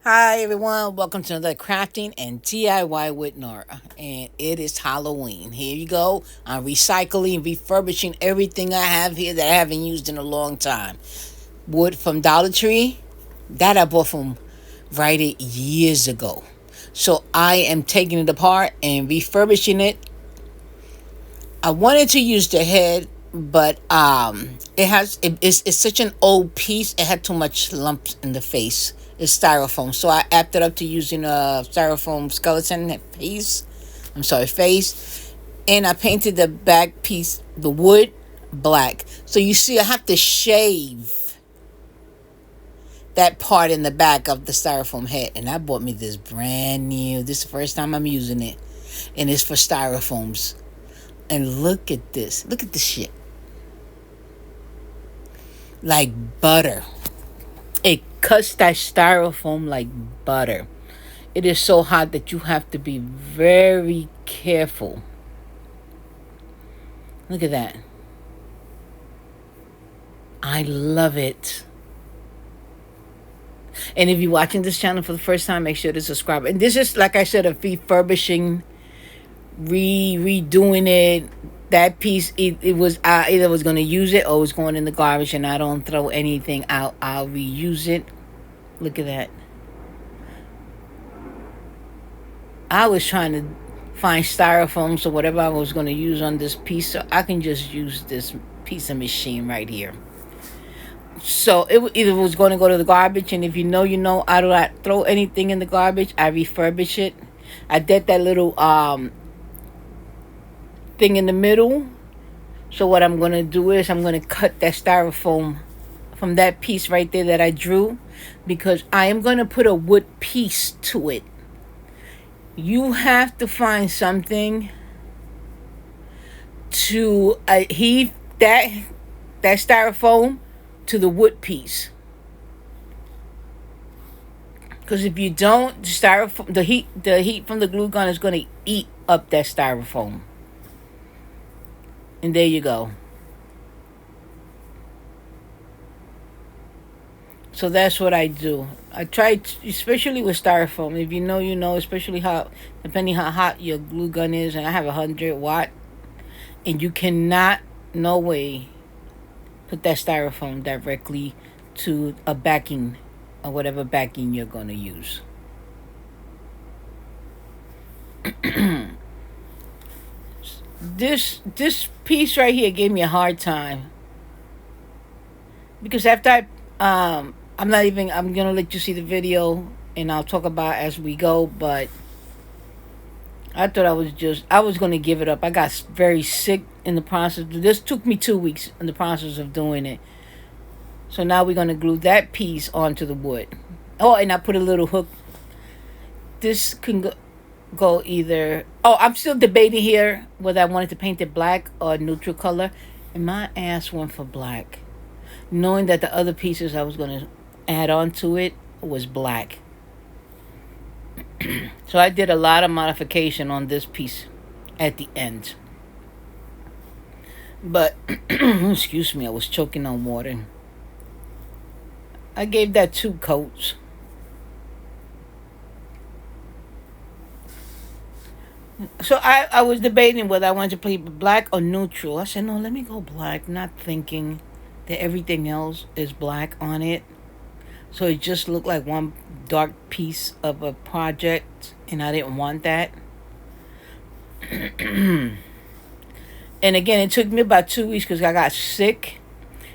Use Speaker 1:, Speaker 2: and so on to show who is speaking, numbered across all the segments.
Speaker 1: Hi everyone, welcome to another crafting and DIY with Nora. And it is Halloween. Here you go. I'm recycling, refurbishing everything I have here that I haven't used in a long time. Wood from Dollar Tree, that I bought from Rite Aid years ago. So I am taking it apart and refurbishing it. I wanted to use the head, but it's such an old piece. It had too much lumps in the face. It's styrofoam, so I apped it up to using a styrofoam skeleton piece. I'm sorry, face, and I painted the back piece, the wood, black. So you see, I have to shave that part in the back of the styrofoam head, and I bought me this brand new. This is the first time I'm using it, and it's for styrofoams. And look at this. Look at this shit. Like butter. It cuts that styrofoam like butter. It is so hot that you have to be very careful. Look at that. I love it. And if you're watching this channel for the first time, make sure to subscribe. And this is, like I said, a refurbishing, redoing it. That piece, it was, I either was going to use it or it was going in the garbage, and I don't throw anything out. I'll reuse it. Look at that. I was trying to find styrofoam, so whatever I was going to use on this piece, so I can just use this piece of machine right here. So it either was going to go to the garbage, and if you know, you know. I do not throw anything in the garbage. I refurbish it. I did that little thing in the middle. So what I'm going to do is I'm going to cut that styrofoam from that piece right there that I drew, because I am going to put a wood piece to it. You have to find something to heave that styrofoam to the wood piece. Because if you don't, the styrofoam, the heat from the glue gun is going to eat up that styrofoam. And there you go. So that's what I do. I try to, especially with styrofoam. If you know, you know. Especially how, depending how hot your glue gun is, and I have 100 watt, and you cannot, no way, put that styrofoam directly to a backing or whatever backing you're going to use. This piece right here gave me a hard time, because after I'm gonna let you see the video, and I'll talk about as we go. But I thought I was gonna give it up. I got very sick in the process. This took me 2 weeks in the process of doing it. So now we're gonna glue that piece onto the wood. Oh, and I put a little hook. This can go either. Oh, I'm still debating here whether I wanted to paint it black or neutral color, and my ass went for black, knowing that the other pieces I was gonna add on to it was black. So I did a lot of modification on this piece at the end. But excuse me, I was choking on water. I gave that 2 coats. So I was debating whether I wanted to play black or neutral. I said, no, let me go black, not thinking that everything else is black on it. So it just looked like one dark piece of a project, and I didn't want that. And again, it took me about 2 weeks because I got sick.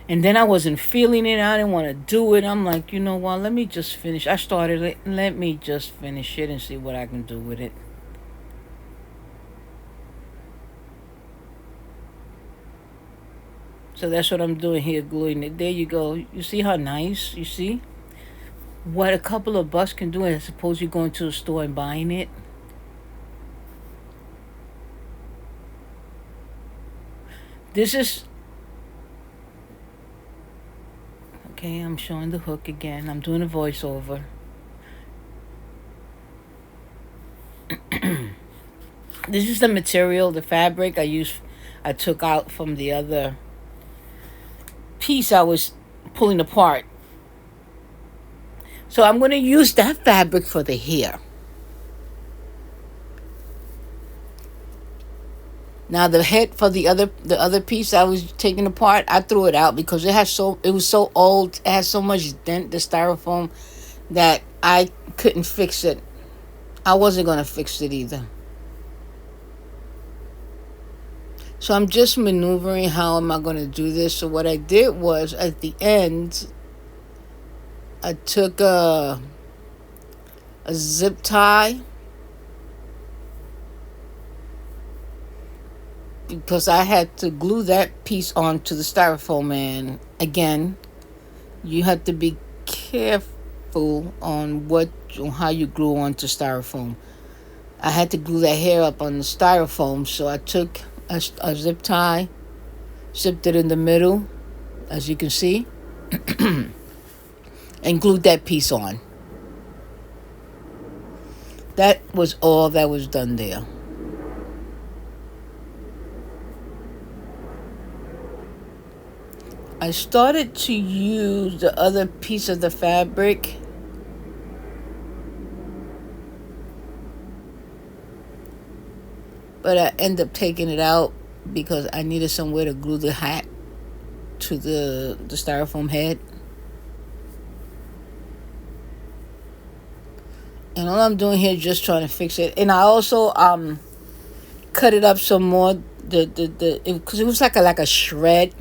Speaker 1: And then I wasn't feeling it. I didn't want to do it. I'm like, you know what? Let me just finish. I started it. Let me just finish it and see what I can do with it. So that's what I'm doing here, gluing it. There you go. You see how nice? You see? What a couple of bucks can do as opposed to going to a store and buying it. This is... Okay, I'm showing the hook again. I'm doing a voiceover. This is the material, the fabric I took out from the other piece I was pulling apart. So I'm going to use that fabric for the hair. Now the head for the other piece I was taking apart, I threw it out because it was so old, it had so much dent, the styrofoam, that I couldn't fix it. I wasn't gonna fix it either. So I'm just maneuvering how am I gonna do this. So what I did was at the end I took a zip tie because I had to glue that piece onto the styrofoam, and again you have to be careful on how you glue onto styrofoam. I had to glue that hair up on the styrofoam, so I took a zip tie, zipped it in the middle, as you can see, and glued that piece on. That was all that was done there. I started to use the other piece of the fabric, but I ended up taking it out because I needed somewhere to glue the hat to the styrofoam head. And all I'm doing here is just trying to fix it. And I also cut it up some more, because it was like a shred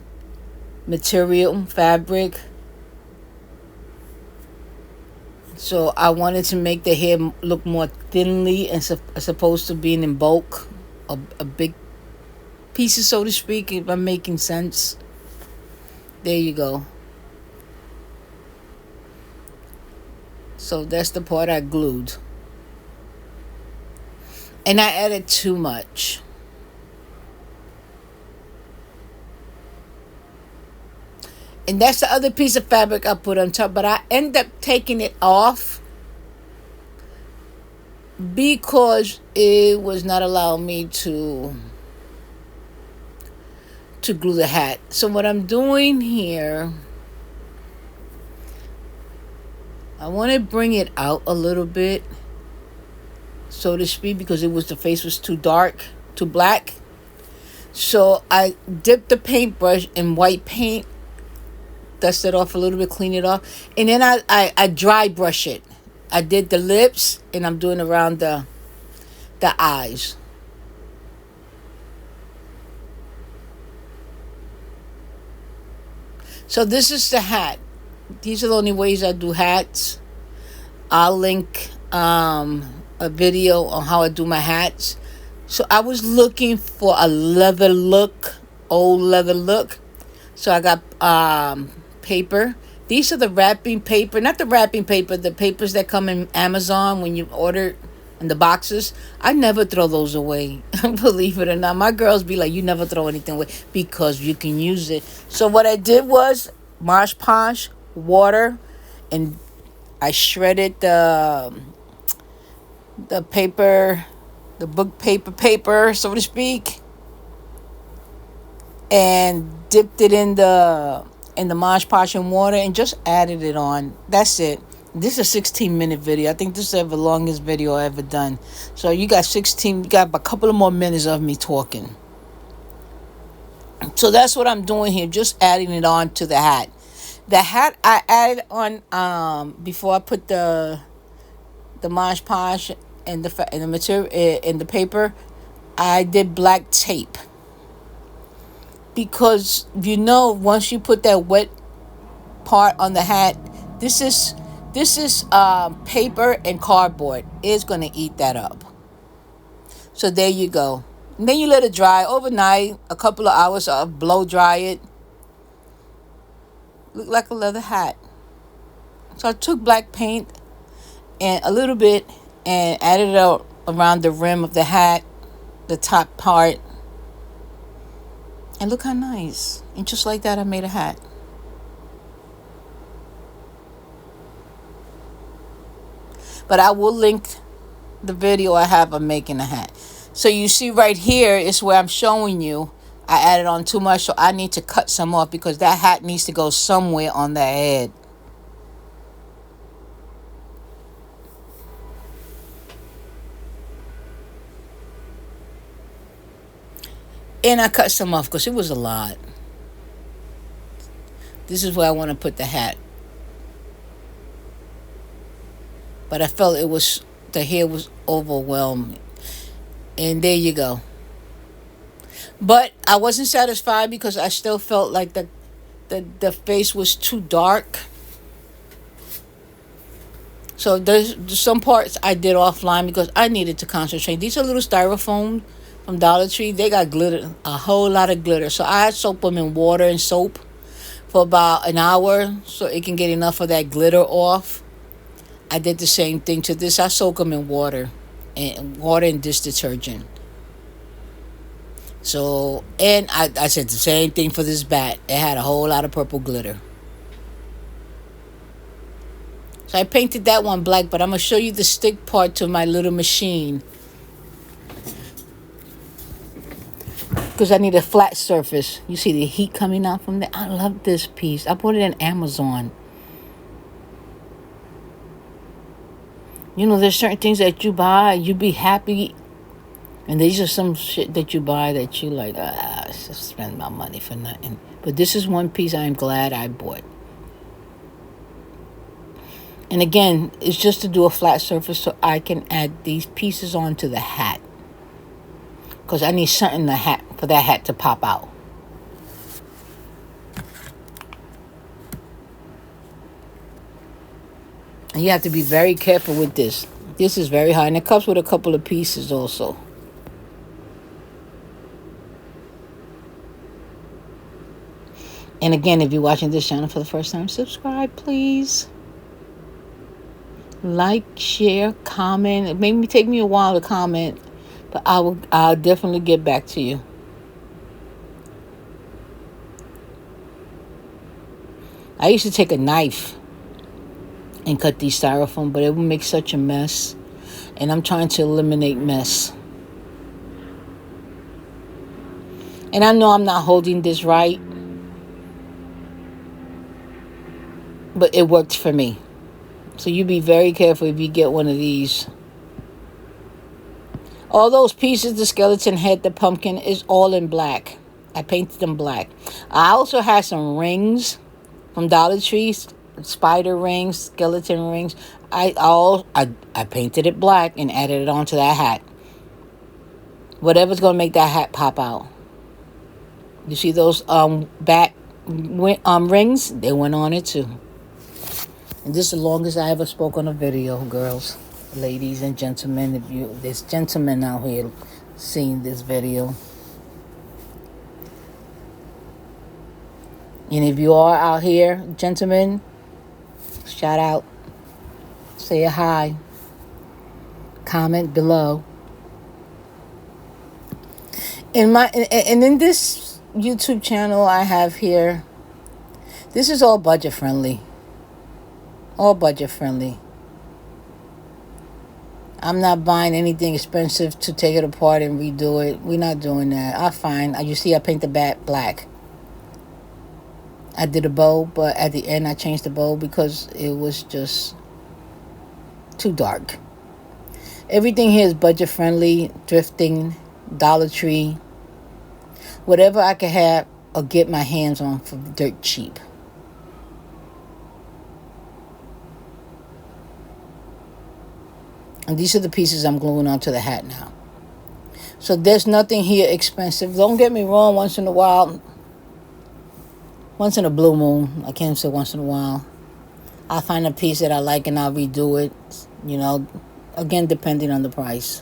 Speaker 1: material fabric. So I wanted to make the hair look more thinly and as opposed to being in bulk, a big pieces, so to speak, if I'm making sense. There you go. So that's the part I glued. And I added too much. And that's the other piece of fabric I put on top. But I end up taking it off because it was not allowing me to glue the hat. So what I'm doing here, I want to bring it out a little bit, so to speak, because the face was too dark, too black. So I dipped the paintbrush in white paint, dust it off a little bit, clean it off, and then I dry brush it. I did the lips, and I'm doing around the eyes. So this is the hat. These are the only ways I do hats. I'll link a video on how I do my hats. So I was looking for a leather look, old leather look. So I got paper. These are the wrapping paper, not the wrapping paper, the papers that come in Amazon when you order in the boxes. I never throw those away. Believe it or not. My girls be like, you never throw anything away because you can use it. So what I did was Mosh Posh, water, and I shredded the paper, the book paper, so to speak, and dipped it in the Mosh Posh and water and just added it on. That's it. This is a 16-minute video. I think this is the longest video I ever done. So you got a couple of more minutes of me talking. So that's what I'm doing here, just adding it on to the hat. The hat I added on before I put the Mosh Posh and the material in the paper. I did black tape because once you put that wet part on the hat, this is paper and cardboard. It's gonna eat that up. So there you go. And then you let it dry overnight, a couple of hours, blow dry it. Look like a leather hat. So I took black paint and a little bit and added it out around the rim of the hat, the top part. And look how nice. And just like that, I made a hat. But I will link the video I have of making a hat. So you see right here is where I'm showing you I added on too much, so I need to cut some off because that hat needs to go somewhere on the head. And I cut some off because it was a lot. This is where I want to put the hat. But I felt the hair was overwhelming. And there you go. But I wasn't satisfied because I still felt like the face was too dark. So there's some parts I did offline because I needed to concentrate. These are little styrofoam from Dollar Tree. They got glitter, a whole lot of glitter. So I soak them in water and soap for about an hour so it can get enough of that glitter off. I did the same thing to this. I soak them in water and dish detergent. So, and I said the same thing for this bat. It had a whole lot of purple glitter. So I painted that one black, but I'm going to show you the stick part to my little machine. Because I need a flat surface. You see the heat coming out from there? I love this piece. I bought it on Amazon. You know, there's certain things that you buy, you be happy. And these are some shit that you buy that you like, I just spend my money for nothing. But this is one piece I'm glad I bought. And again, it's just to do a flat surface so I can add these pieces onto the hat. Because I need something for that hat to pop out. And you have to be very careful with this. This is very high. And it comes with a couple of pieces also. And again, if you're watching this channel for the first time, subscribe, please. Like, share, comment. It may take me a while to comment, but I'll definitely get back to you. I used to take a knife and cut these styrofoam, but it would make such a mess. And I'm trying to eliminate mess. And I know I'm not holding this right, but it worked for me. So you be very careful if you get one of these. All those pieces, the skeleton head, the pumpkin, is all in black. I painted them black. I also had some rings from Dollar Tree, spider rings, skeleton rings. I painted it black and added it onto that hat. Whatever's going to make that hat pop out. You see those bat rings? They went on it too. And this is the longest I ever spoke on a video, girls, ladies, and gentlemen. If there's gentlemen out here seeing this video. And if you are out here, gentlemen, shout out. Say a hi. Comment below. And in this YouTube channel I have here, this is all budget friendly. All budget friendly. I'm not buying anything expensive to take it apart and redo it. We're not doing that. You see I paint the bat black. I did a bow, but at the end I changed the bow because it was just too dark. Everything here is budget friendly, thrifting, Dollar Tree. Whatever I can have or get my hands on for dirt cheap. And these are the pieces I'm gluing onto the hat now. So there's nothing here expensive. Don't get me wrong, once in a while, once in a blue moon, I can't say once in a while, I'll find a piece that I like and I'll redo it. You know, again, depending on the price.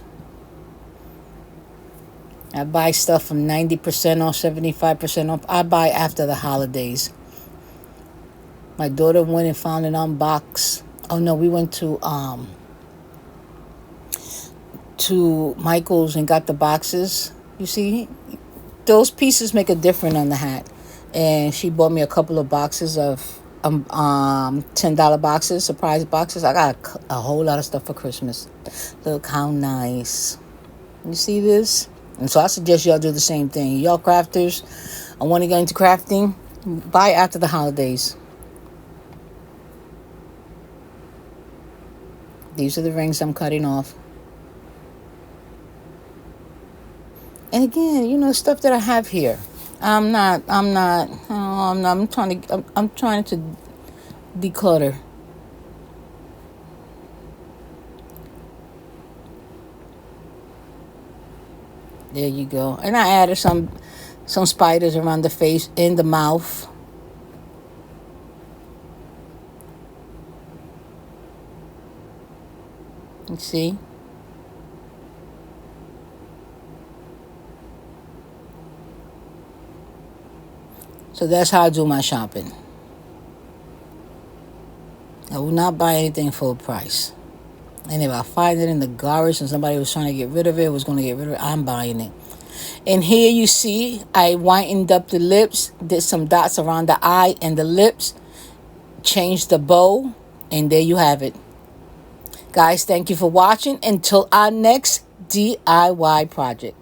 Speaker 1: I buy stuff from 90% off, 75% off. I buy after the holidays. My daughter went and found an unbox. Oh no, we went to Michael's and got the boxes. You see, those pieces make a difference on the hat. And she bought me a couple of boxes of $10 boxes, surprise boxes. I got a whole lot of stuff for Christmas. Look how nice. You see this? And so I suggest y'all do the same thing. Y'all crafters, I want to get into crafting. Buy after the holidays. These are the rings I'm cutting off. And again, you know, stuff that I have here. I'm trying to declutter. There you go. And I added some spiders around the face and the mouth. You see? So that's how I do my shopping. I will not buy anything full price. And if I find it in the garbage and somebody was trying to get rid of it, was going to get rid of it, I'm buying it. And here you see, I whitened up the lips, did some dots around the eye and the lips, changed the bow, and there you have it. Guys, thank you for watching. Until our next DIY project.